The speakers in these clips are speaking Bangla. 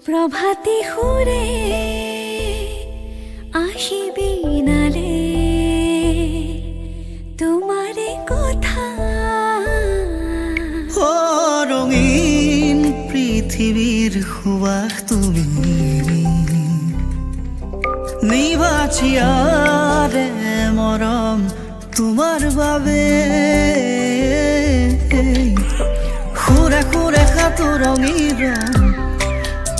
প্রভাতে সুরে আসিবি নালে তোমারে কথা ও রঙিন পৃথিবীর সুবাস তুমি নিবাচিয়ারে মরম তোমার বাবে সুরে সুরে সাতো রঙী রং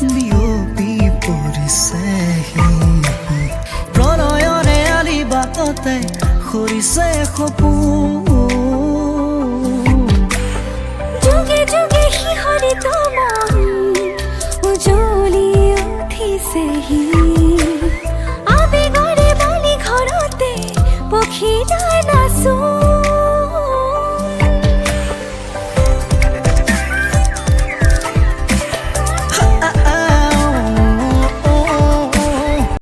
বিয়পি পৰিছেহি প্ৰণয়ৰে আলি বাটতে সৰিছে সপোন যুগে যুগে শিহৰিত মন উজলি উঠিছেহি